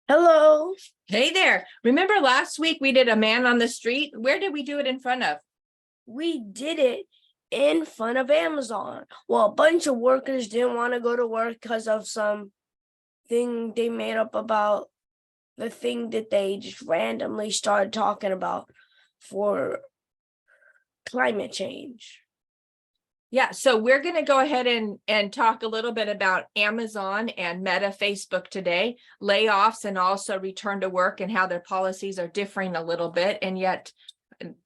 Hello. Hey there. Remember last week we did a man on the street? Where did we do it in front of? We did it in front of Amazon. Well, a bunch of workers didn't want to go to work because of some thing they made up about the thing that they just randomly started talking about for climate change. Yeah, so we're going to go ahead and talk a little bit about Amazon and Meta Facebook today, layoffs and also return to work and how their policies are differing a little bit and yet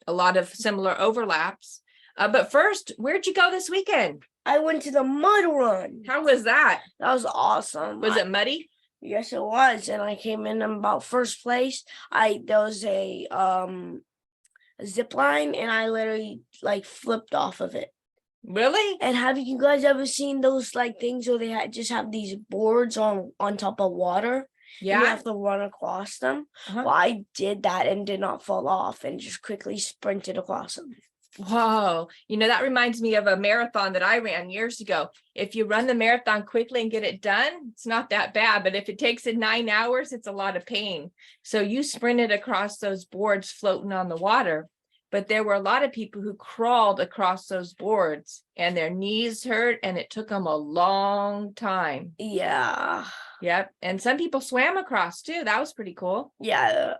a lot of similar overlaps. But first, where'd you go this weekend? I went to the mud run. How was that? That was awesome. Was it muddy? Yes, it was, and I came in about first place. There was a zip line, and I literally flipped off of it. Really? And have you guys ever seen those things where they just have these boards on top of water? Yeah. And you have to run across them. Well, I did that and did not fall off and just quickly sprinted across them. Whoa. That reminds me of a marathon that I ran years ago. If you run the marathon quickly and get it done, it's not that bad. But if it takes it 9 hours, it's a lot of pain. So you sprinted across those boards floating on the water. But there were a lot of people who crawled across those boards and their knees hurt and it took them a long time. Yeah. Yep. And some people swam across too. That was pretty cool. Yeah.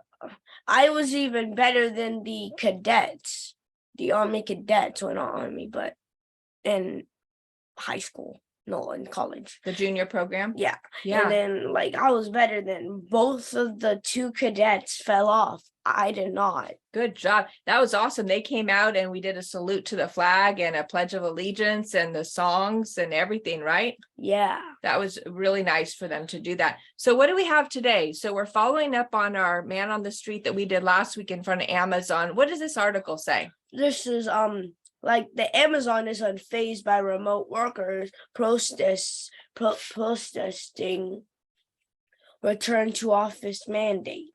I was even better than the cadets, the Army cadets, well, not Army, but in high school. No, in college. The junior program? Yeah. Yeah. And then I was better than both of the 2 cadets fell off. I did not. Good job. That was awesome. They came out and we did a salute to the flag and a pledge of allegiance and the songs and everything, right? Yeah. That was really nice for them to do that. So what do we have today? So we're following up on our man on the street that we did last week in front of Amazon. What does this article say? This is the Amazon is unfazed by remote workers protesting return to office mandate.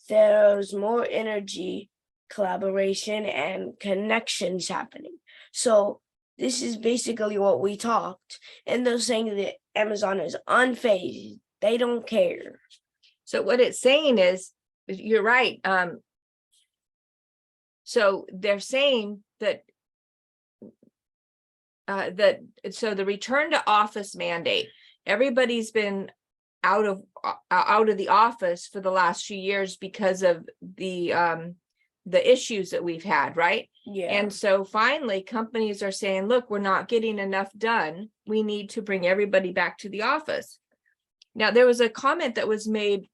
There's more energy, collaboration, and connections happening. So this is basically what we talked, and they're saying that Amazon is unfazed. They don't care. So what it's saying is, you're right. So they're saying that so the return to office mandate, everybody's been out of the office for the last few years because of the issues that we've had, right? Yeah. And so finally companies are saying, look, we're not getting enough done. We need to bring everybody back to the office. Now, there was a comment that was made,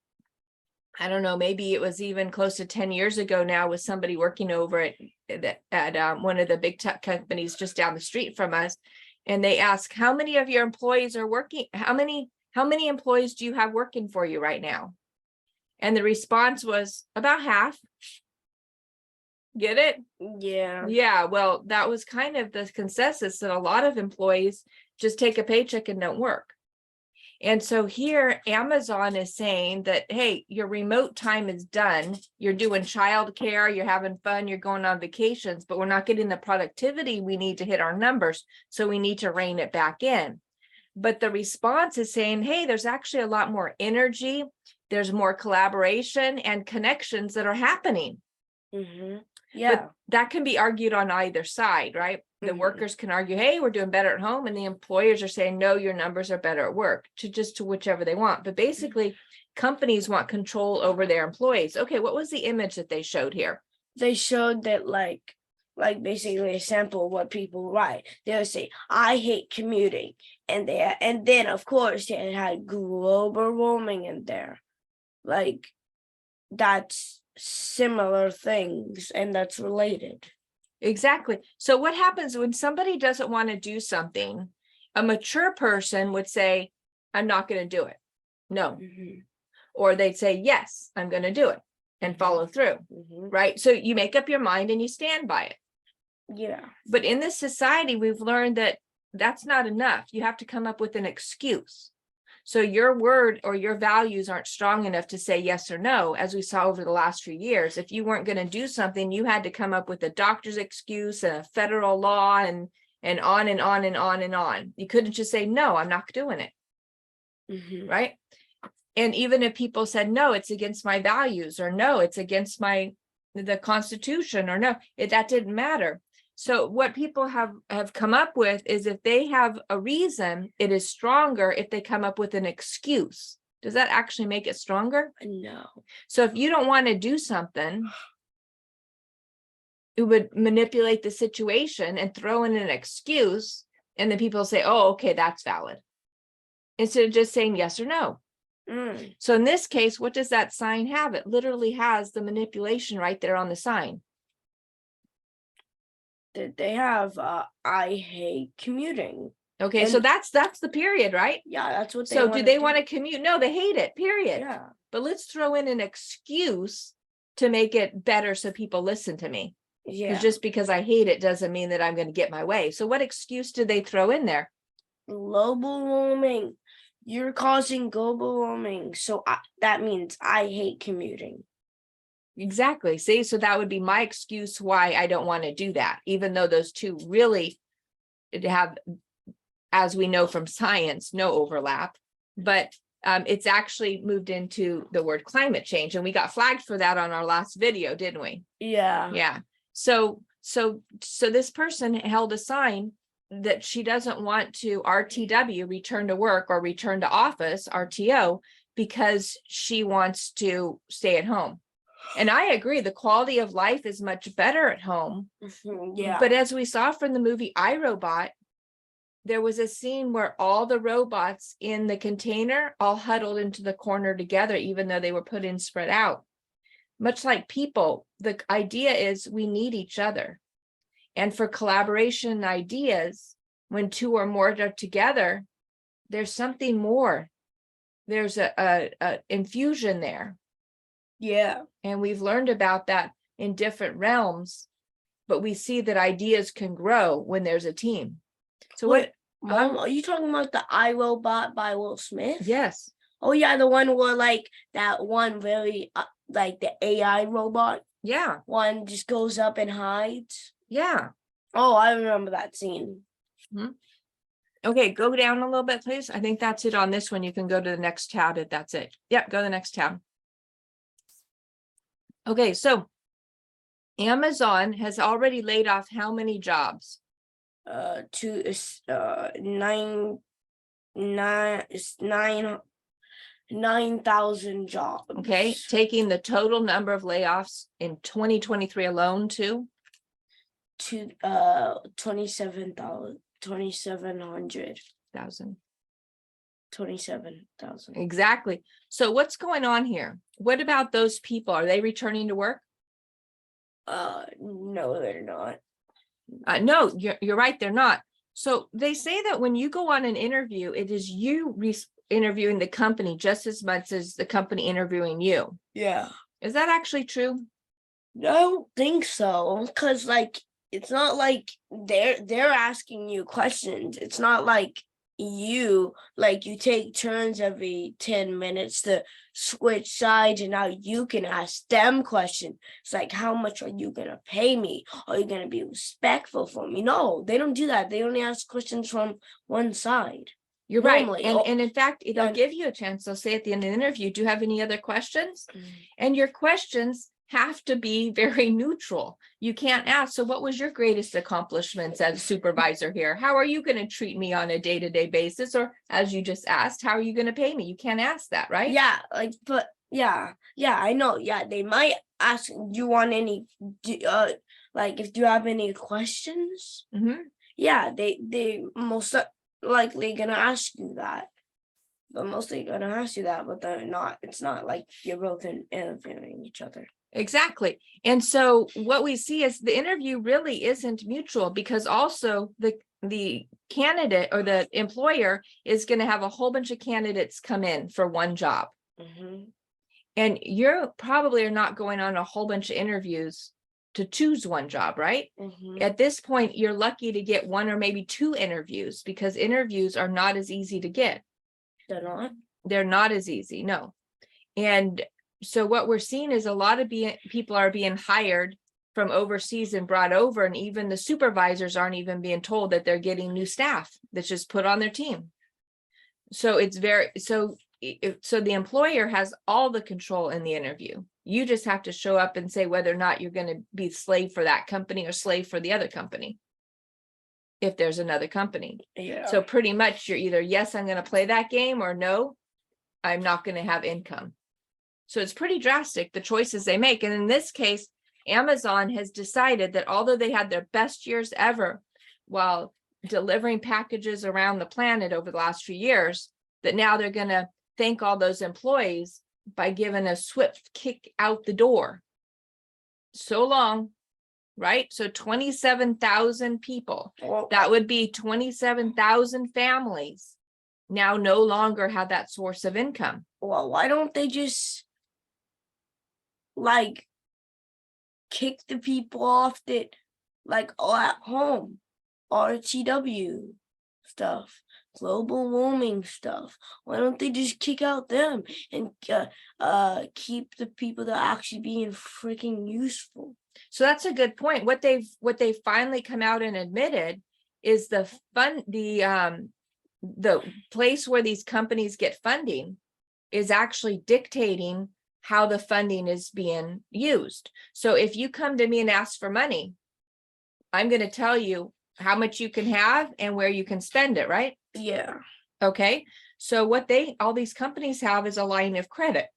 I don't know, maybe it was even close to 10 years ago now, with somebody working over at one of the big tech companies just down the street from us. And they asked, how many of your employees are working? How many employees do you have working for you right now? And the response was about half. Get it? Yeah. Yeah. Well, that was kind of the consensus, that a lot of employees just take a paycheck and don't work. And so here Amazon is saying that, hey, your remote time is done. You're doing childcare, you're having fun, you're going on vacations, but we're not getting the productivity we need to hit our numbers. So we need to rein it back in. But the response is saying, hey, there's actually a lot more energy. There's more collaboration and connections that are happening. Mm-hmm. Yeah. But that can be argued on either side, right? The workers can argue, hey, we're doing better at home. And the employers are saying, no, your numbers are better at work, to whichever they want. But basically, companies want control over their employees. Okay, what was the image that they showed here? They showed that basically a sample of what people write. They would say, I hate commuting. And then of course they had global warming in there. That's similar things, and that's related. Exactly. So what happens when somebody doesn't want to do something? A mature person would say, I'm not going to do it. No. Mm-hmm. Or they'd say, yes, I'm going to do it, and follow through. Mm-hmm. Right? So you make up your mind and you stand by it. Yeah. But in this society, we've learned that that's not enough. You have to come up with an excuse. So your word or your values aren't strong enough to say yes or no, as we saw over the last few years. If you weren't going to do something, you had to come up with a doctor's excuse and a federal law and on and on and on and on. You couldn't just say, no, I'm not doing it. Mm-hmm. Right? And even if people said, no, it's against my values, or no, it's against the Constitution, or no, that didn't matter. So what people have come up with is, if they have a reason, it is stronger if they come up with an excuse. Does that actually make it stronger? No. So if you don't want to do something, it would manipulate the situation and throw in an excuse, and then people say, oh, okay, that's valid, instead of just saying yes or no. So in this case, what does that sign have? It literally has the manipulation right there on the sign. They have I hate commuting. Okay, And so that's the period, right? yeah, that's what they So wanna do they want to commute? No, they hate it, period. Yeah. But let's throw in an excuse to make it better so people listen to me. Yeah. Because just because I hate it doesn't mean that I'm going to get my way. So what excuse did they throw in there? Global warming. You're causing global warming. So that means I hate commuting. Exactly. See, so that would be my excuse why I don't want to do that, even though those two really have, as we know from science, no overlap. But it's actually moved into the word climate change, and we got flagged for that on our last video, didn't we? Yeah. Yeah. So this person held a sign that she doesn't want to RTW, return to work, or return to office, RTO, because she wants to stay at home. And I agree, the quality of life is much better at home. Yeah. But as we saw from the movie iRobot, there was a scene where all the robots in the container all huddled into the corner together, even though they were put in spread out. Much like people, the idea is we need each other. And for collaboration ideas, when two or more are together, there's something more. There's a infusion there. Yeah. And we've learned about that in different realms, but we see that ideas can grow when there's a team. So Wait, Mom, are you talking about the iRobot by Will Smith? Yes. Oh yeah, the one where like that one very like the AI robot. Yeah. One just goes up and hides. Yeah. Oh, I remember that scene. Okay, go down a little bit, please. I think that's it on this one. You can go to the next tab if that's it. Yep, go to the next tab. Okay, so Amazon has already laid off how many jobs? 9,000 jobs. Okay, taking the total number of layoffs in 2023 alone to 27,000. 27,000. Exactly. So what's going on here? What about those people? Are they returning to work? No, they're not. No, you're right, they're not. So they say that when you go on an interview, it is you interviewing the company just as much as the company interviewing you. Yeah. Is that actually true? I don't think so, because like it's not like they're asking you questions. It's not like you take turns every 10 minutes to switch sides, and now you can ask them questions. It's like, how much are you gonna pay me? Are you gonna be respectful for me? No, they don't do that. They only ask questions from one side. You're Normally. right. And in fact, they'll and- give you a chance. They'll say at the end of the interview, do you have any other questions? And your questions have to be very neutral. You can't ask, so what was your greatest accomplishments as supervisor here? How are you going to treat me on a day-to-day basis? Or as you just asked, how are you going to pay me? You can't ask that, right? Yeah, but yeah, I know. Yeah, they might ask, do you want any, if you have any questions? Yeah, they most likely gonna ask you that. But mostly gonna ask you that, but they're not. It's not like you're both interviewing each other. Exactly. And so what we see is the interview really isn't mutual, because also the candidate or the employer is going to have a whole bunch of candidates come in for one job. And you're probably are not going on a whole bunch of interviews to choose one job, right? At this point, you're lucky to get one or maybe two interviews, because interviews are not as easy to get. They're not? They're not as easy, no. And so what we're seeing is a lot of people are being hired from overseas and brought over, and even the supervisors aren't even being told that they're getting new staff that's just put on their team. So it's so the employer has all the control in the interview. You just have to show up and say whether or not you're going to be slave for that company or slave for the other company, if there's another company. Yeah. So pretty much you're either, yes, I'm going to play that game, or no, I'm not going to have income. So it's pretty drastic, the choices they make. And in this case, Amazon has decided that although they had their best years ever while delivering packages around the planet over the last few years, that now they're going to thank all those employees by giving a swift kick out the door. So long, right? So 27,000 people, that would be 27,000 families now no longer have that source of income. Well, why don't they just like kick the people off that like all at home, RTW stuff, global warming stuff? Why don't they just kick out them and keep the people that are actually being freaking useful? So that's a good point. What they've finally come out and admitted is the place where these companies get funding is actually dictating how the funding is being used. So if you come to me and ask for money, I'm going to tell you how much you can have and where you can spend it, right? Yeah. Okay. So what all these companies have is a line of credit.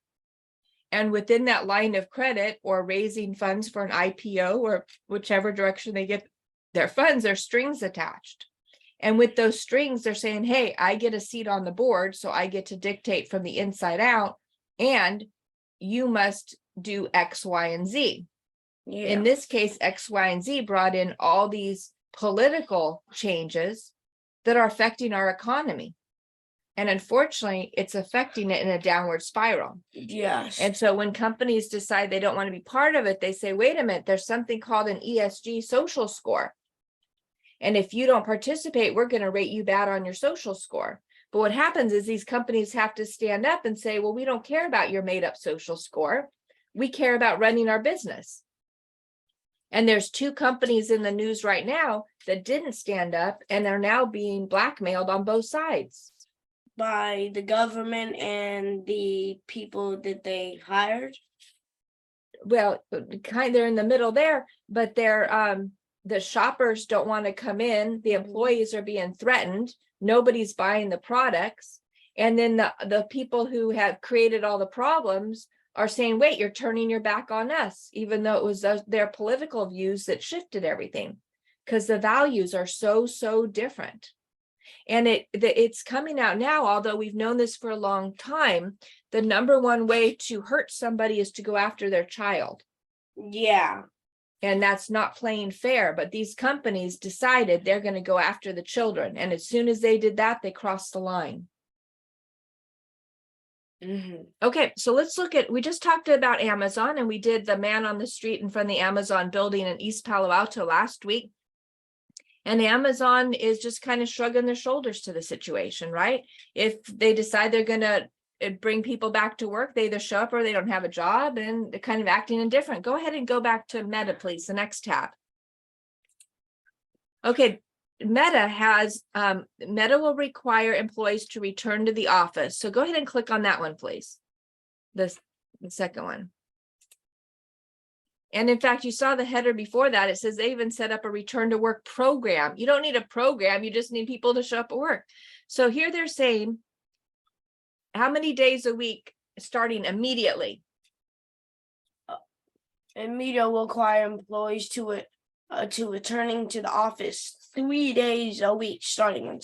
And within that line of credit, or raising funds for an IPO, or whichever direction they get their funds, there's strings attached. And with those strings, they're saying, hey, I get a seat on the board, so I get to dictate from the inside out, and you must do X, Y, and Z. Yeah. In this case, X, Y, and Z brought in all these political changes that are affecting our economy. And unfortunately, it's affecting it in a downward spiral. Yes. And so when companies decide they don't want to be part of it, they say, wait a minute, there's something called an ESG social score. And if you don't participate, we're going to rate you bad on your social score. But what happens is these companies have to stand up and say, well, we don't care about your made up social score. We care about running our business. And there's 2 companies in the news right now that didn't stand up and are now being blackmailed on both sides. By the government and the people that they hired? Well, they're in the middle there, but they're the shoppers don't want to come in. The employees are being threatened. Nobody's buying the products. And then the people who have created all the problems are saying, wait, you're turning your back on us, even though it was their political views that shifted everything, because the values are so different. And it's coming out now, although we've known this for a long time, the number one way to hurt somebody is to go after their child. Yeah. And that's not playing fair, but these companies decided they're going to go after the children. And as soon as they did that, they crossed the line. Mm-hmm. Okay, so let's look at, we just talked about Amazon, and we did the man on the street in front of the Amazon building in East Palo Alto last week. And Amazon is just kind of shrugging their shoulders to the situation, right? If they decide they're going to bring people back to work, they either show up or they don't have a job, and they're kind of acting indifferent. Go ahead and go back to Meta, please, the next tab. Okay, Meta will require employees to return to the office. So go ahead and click on that one, please. The second one. And in fact, you saw the header before that. It says they even set up a return to work program. You don't need a program. You just need people to show up at work. So here they're saying, how many days a week starting immediately? And Meta will require employees to returning to the office 3 days a week starting in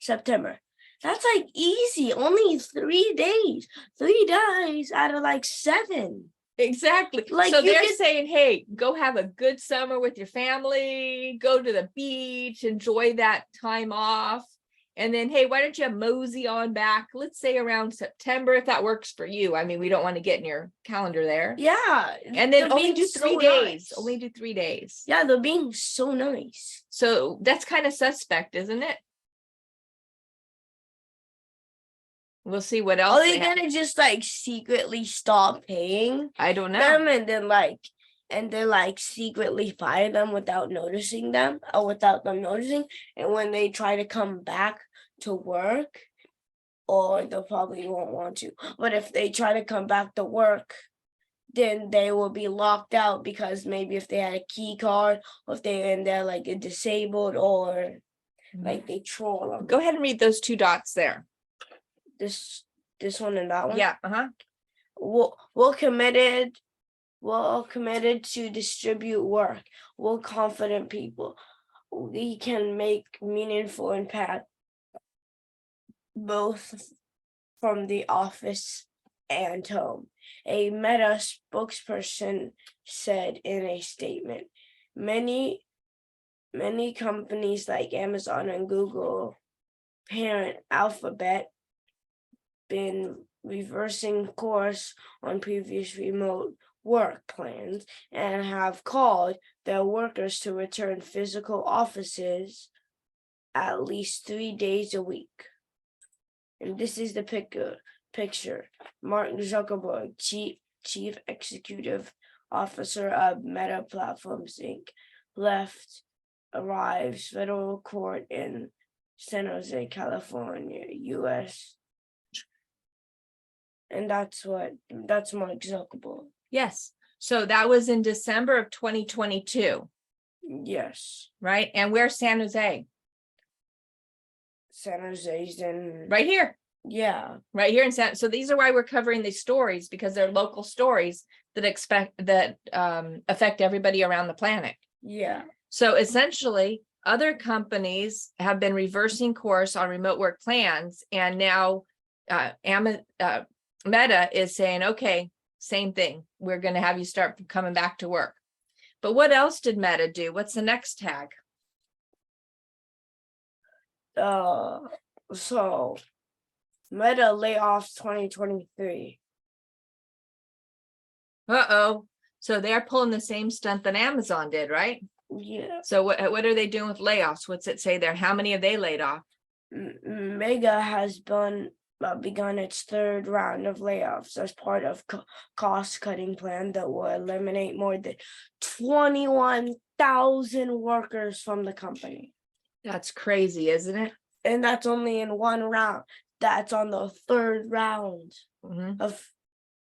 September. That's like easy. Only 3 days. 3 days out of like 7. Exactly. Like, so they're saying, hey, go have a good summer with your family, go to the beach, enjoy that time off. And then, hey, why don't you mosey on back? Let's say around September, if that works for you. I mean, we don't want to get in your calendar there. Yeah. And then only do so 3 days. nice. Only do 3 days. Yeah, they're being so nice. So that's kind of suspect, isn't it? We'll see what else. Are they gonna just like secretly stop paying I don't know. them and then secretly fire them without noticing them, or without them noticing? And when they try to come back to work, or they probably won't want to. But if they try to come back to work, then they will be locked out because maybe if they had a key card, or if they're like disabled, or like they troll them. Go ahead and read those two dots there. This one and that one. Yeah. We're committed to distribute work. We're confident people. We can make meaningful impact both from the office and home. A Meta spokesperson said in a statement, many companies like Amazon and Google, parent Alphabet, been reversing course on previous remote work plans and have called their workers to return physical offices at least 3 days a week. And this is the picture. Mark Zuckerberg, Chief Executive Officer of Meta Platforms Inc., arrives federal court in San Jose, California, U.S. And that's Mark Zuckerberg. Yes. So that was in December of 2022. Yes. Right. And where's San Jose? San Jose's in right here. Yeah. Right here in so these are why we're covering these stories, because they're local stories that affect everybody around the planet. Yeah. So essentially, other companies have been reversing course on remote work plans, and now Meta is saying, okay, same thing. We're going to have you start coming back to work. But what else did Meta do? What's the next tag? So Meta layoffs 2023. Uh-oh. So they're pulling the same stunt that Amazon did, right? Yeah. So what are they doing with layoffs? What's it say there? How many have they laid off? Mega has begun its third round of layoffs as part of cost-cutting plan that will eliminate more than 21,000 workers from the company. That's crazy, isn't it? And that's only in one round. That's on the third round of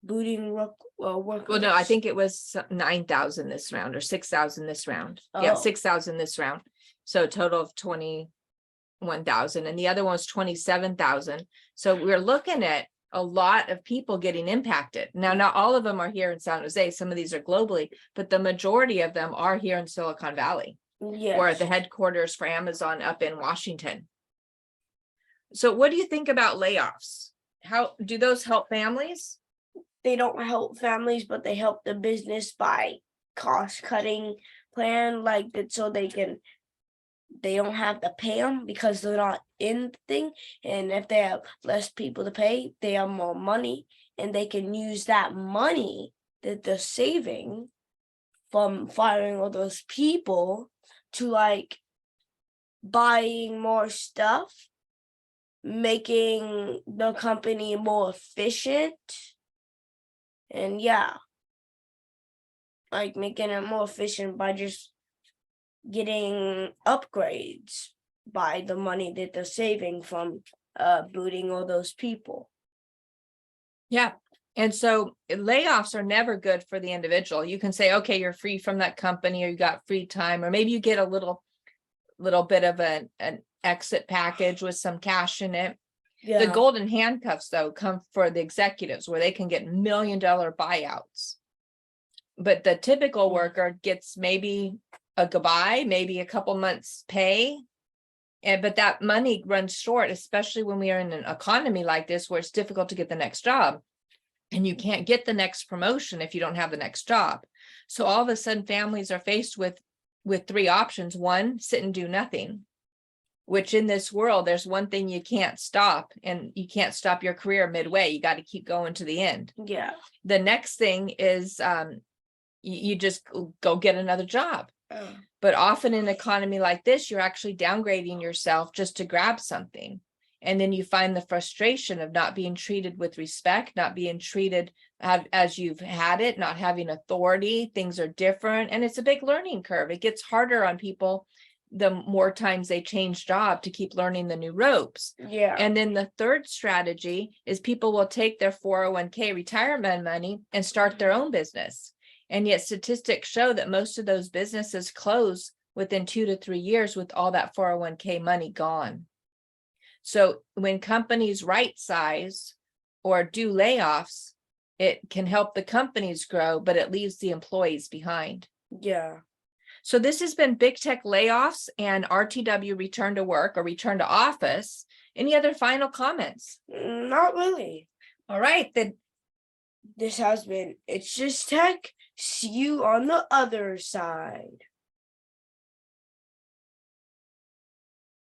booting workers. Well, no, I think it was 9,000 this round or 6,000 this round. Oh. Yeah, 6,000 this round. So a total of 21,000, and the other one was 27,000. So we're looking at a lot of people getting impacted. Now, not all of them are here in San Jose. Some of these are globally, but the majority of them are here in Silicon Valley. Yes. Or at the headquarters for Amazon up in Washington. So what do you think about layoffs? How do those help families? They don't help families, but they help the business by cost-cutting plan, like that, so they don't have to pay them because they're not in the thing. And if they have less people to pay, they have more money, and they can use that money that they're saving from firing all those people to like buying more stuff, making the company more efficient, and yeah, like making it more efficient by just getting upgrades by the money that they're saving from booting all those people. Yeah. And so layoffs are never good for the individual. You can say, okay, you're free from that company, or you got free time, or maybe you get a little bit of an exit package with some cash in it. Yeah. The golden handcuffs, though, come for the executives, where they can get $1 million buyouts. But the typical worker gets maybe a goodbye, maybe a couple months pay. But that money runs short, especially when we are in an economy like this, where it's difficult to get the next job. And you can't get the next promotion if you don't have the next job. So all of a sudden, families are faced with three options. One, sit and do nothing, which in this world, there's one thing you can't stop, and you can't stop your career midway. You got to keep going to the end. Yeah. The next thing is you just go get another job. Oh. But often in an economy like this, you're actually downgrading yourself just to grab something. And then you find the frustration of not being treated with respect, not being treated as you've had it, not having authority. Things are different. And it's a big learning curve. It gets harder on people the more times they change job to keep learning the new ropes. Yeah. And then the third strategy is people will take their 401k retirement money and start their own business. And yet statistics show that most of those businesses close within 2 to 3 years with all that 401k money gone. So when companies right size or do layoffs, it can help the companies grow, but it leaves the employees behind. Yeah. So this has been Big Tech Layoffs and RTW Return to Work or Return to Office. Any other final comments? Not really. All right, then. This has been It's Just Tech. See you on the other side.